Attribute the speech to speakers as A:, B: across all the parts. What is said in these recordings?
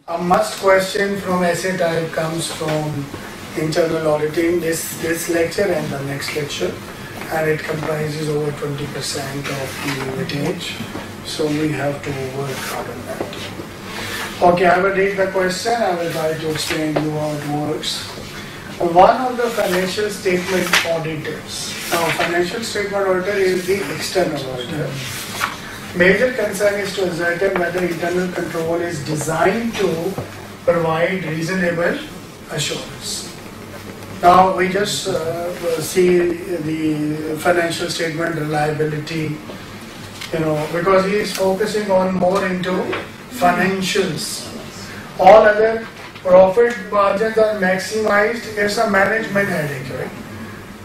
A: A must question from essay type comes from internal auditing, this lecture and the next lecture, and it comprises over 20% of the weightage, so we have to work hard on that. Okay, I will read the question, I will try to explain you how it works. One of the financial statement auditors, now financial statement auditor is the external auditor. Major concern is to ascertain whether internal control is designed to provide reasonable assurance. Now we just see the financial statement reliability, because he is focusing on more into financials. All other profit margins are maximized. It's a management headache, right?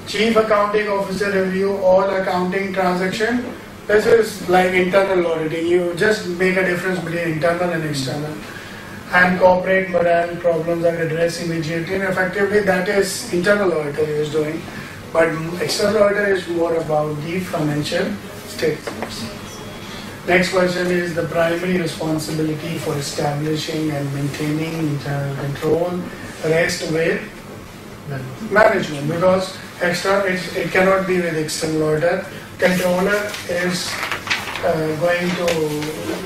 A: Chief Accounting Officer review all accounting transaction. This is like internal auditing. You just make a difference between internal and external. And corporate morale problems are addressed immediately, and effectively that is internal auditor is doing. But external auditor is more about the financial statements. Next question is the primary responsibility for establishing and maintaining internal control rests with management, because external it cannot be with external auditor. Controller is going to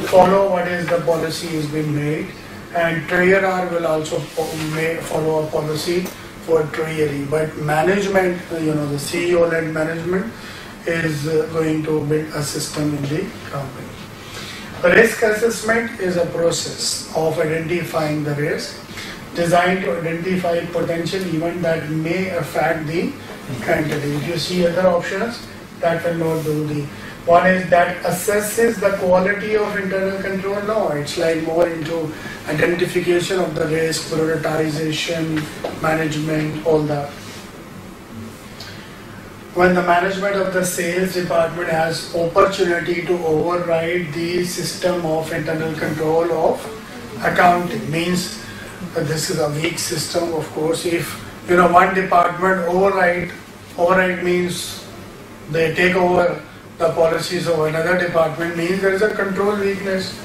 A: follow what is the policy is being made, and treasurer will also follow a policy for treasury. But management, the CEO-led management is going to build a system in the company. Risk assessment is a process of identifying the risk, designed to identify potential event that may affect the entity. If you see other options, that will not do the. One is that assesses the quality of internal control. No, it's like more into identification of the risk, prioritization, management, all that. When the management of the sales department has opportunity to override the system of internal control of accounting, means that this is a weak system, of course. If one department override means they take over the policies of another department, means there is a control weakness.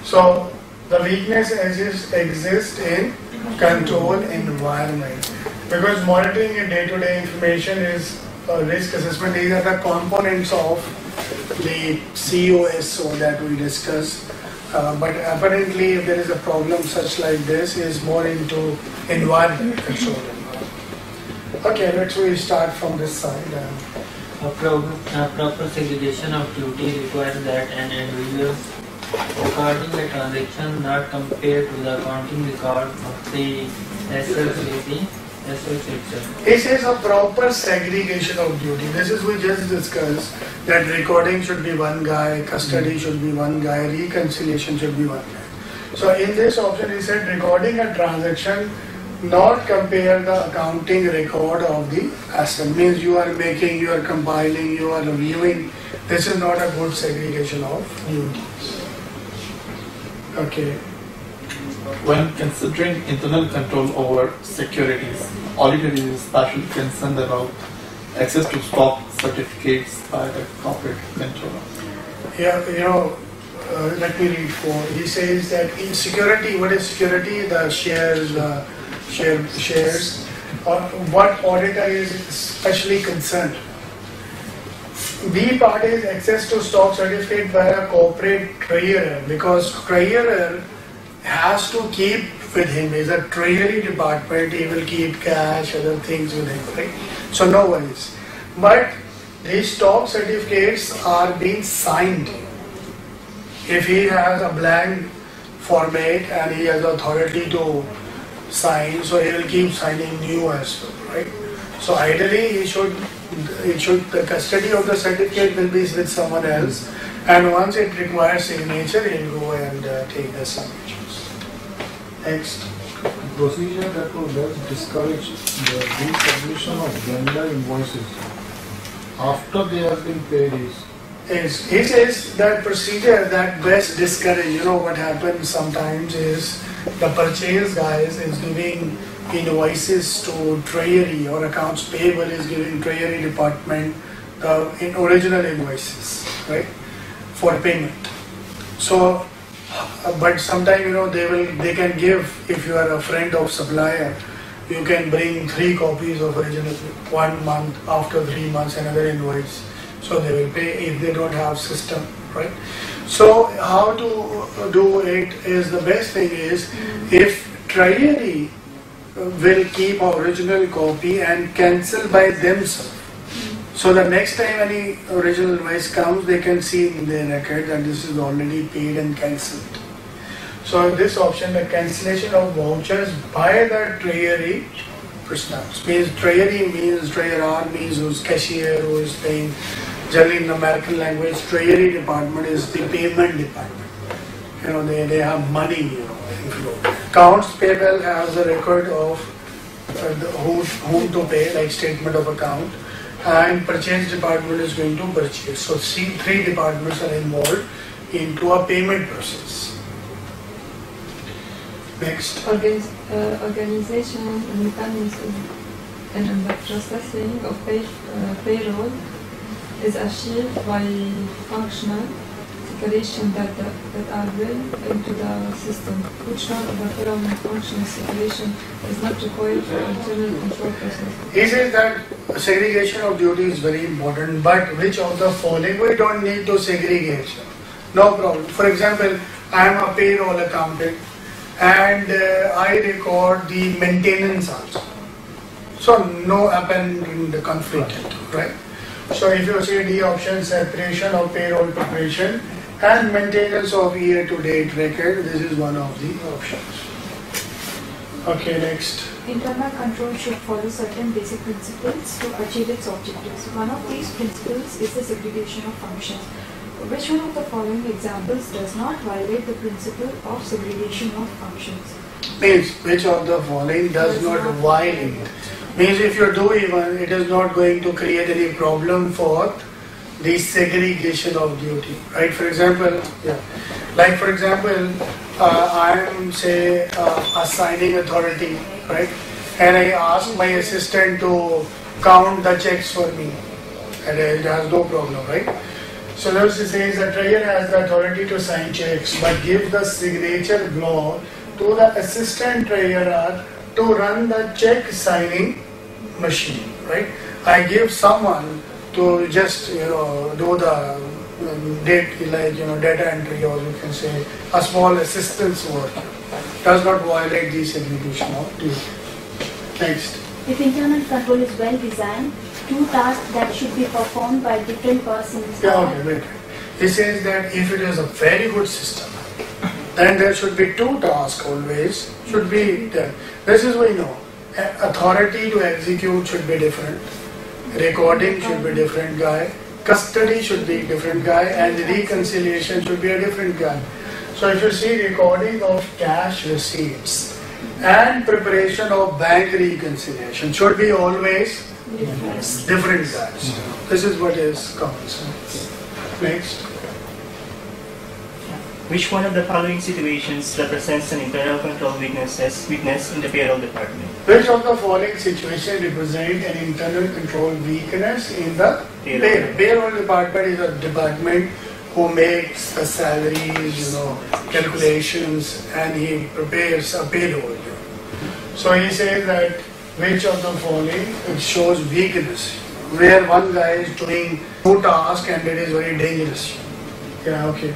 A: So the weakness exists in control environment, because monitoring and day-to-day information is risk assessment. These are the components of the COSO that we discussed. But apparently, if there is a problem such like this, is more into environment control. Okay, let's start from this side.
B: A proper segregation of duty requires that an individual recording a transaction not compared to the accounting record of the associate itself.
A: This is a proper segregation of duty. This is we just discussed that recording should be one guy, custody should be one guy, reconciliation should be one guy. So in this option, he said recording a transaction not compare the accounting record of the asset. Means you are making, you are compiling, you are reviewing. This is not a good segregation of duties. Okay.
C: When considering internal control over securities, auditor is especially concerned about access to stock certificates by the corporate controller.
A: Yeah, let me read for. He says that in security, what is security? The shares. What auditor is especially concerned? B part is access to stock certificate by a corporate treasurer, because treasurer has to keep with him. Is a treasury department, he will keep cash, other things with him, right? So no worries. But these stock certificates are being signed. If he has a blank format and he has authority to sign, so he will keep signing new as well, right? So ideally the custody of the certificate will be with someone else, and once it requires signature, he will go and take the signatures. Next.
D: Procedure that does discourage the resubmission of vendor invoices after they have been paid is?
A: He says that procedure that best discourage. What happens sometimes is the purchase guys is giving invoices to treasury, or accounts payable is giving treasury department in original invoices, right, for payment. So But sometimes they can give, if you are a friend of supplier, you can bring 3 copies of original, 1 month, after 3 months another invoice. So they will pay if they don't have system, right? So how to do it is, the best thing is, if treasury will keep original copy and cancel by themselves. So the next time any original invoice comes, they can see in their record that this is already paid and cancelled. So this option, the cancellation of vouchers by the treasury personnel, means treasury means treasurer means who's cashier, who is paying. Generally in the American language, treasury department is the payment department. They have money. Accounts payable has a record of whom to pay, like statement of account, and purchase department is going to purchase. So 3 departments are involved into a payment process. Next.
E: Organization mechanism and the processing of payroll is achieved by functional segregation that are built into the system. Which one of the following functional segregation is not required for internal control process?
A: He says that segregation of duty is very important, but which of the following we don't need to segregate? No problem. For example, I am a payroll accountant and I record the maintenance also. So no append conflict, right? So if you say D option, separation of payroll preparation and maintenance of year-to-date record, this is one of the options. Okay, next.
F: Internal control should follow certain basic principles to achieve its objectives. One of these principles is the segregation of functions. Which one of the following examples does not violate the principle of segregation of functions?
A: Means which of the following does not violate. Means if you do even, it is not going to create any problem for the segregation of duty, right? For example, I am say assigning authority, right? And I ask my assistant to count the checks for me, and it has no problem, right? So notice it says the treasurer has the authority to sign checks, but give the signature block to the assistant treasurer to run the check signing machine, right? I give someone to just do the data entry, or you can say a small assistance work. Does not violate the segregation of duty. Next.
G: If internal control is well designed, 2 tasks that should be performed by different persons.
A: Yeah, okay, wait. He says that if it is a very good system, then there should be 2 tasks always should be done. This is what we know. Authority to execute should be different. Recording should be different guy. Custody should be different guy, and reconciliation should be a different guy. So if you see recording of cash receipts and preparation of bank reconciliation should be always different guys. This is what is common sense. Next.
H: Which one of the following situations represents an internal control weakness in the payroll department?
A: Which of the following situations represent an internal control weakness in the payroll? Payroll department is a department who makes the salaries, calculations, and he prepares a payroll. So he says that which of the following it shows weakness, where one guy is doing 2 tasks and it is very dangerous. Yeah, okay.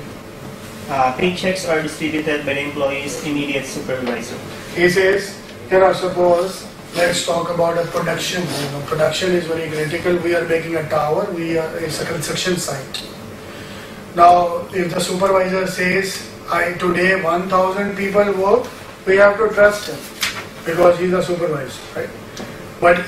H: Paychecks are distributed by the employee's immediate supervisor.
A: He says, suppose, let's talk about a production. Production is very critical. We are making a tower. It's a construction site. Now, if the supervisor says, today 1,000 people work, we have to trust him because he's a supervisor, right? But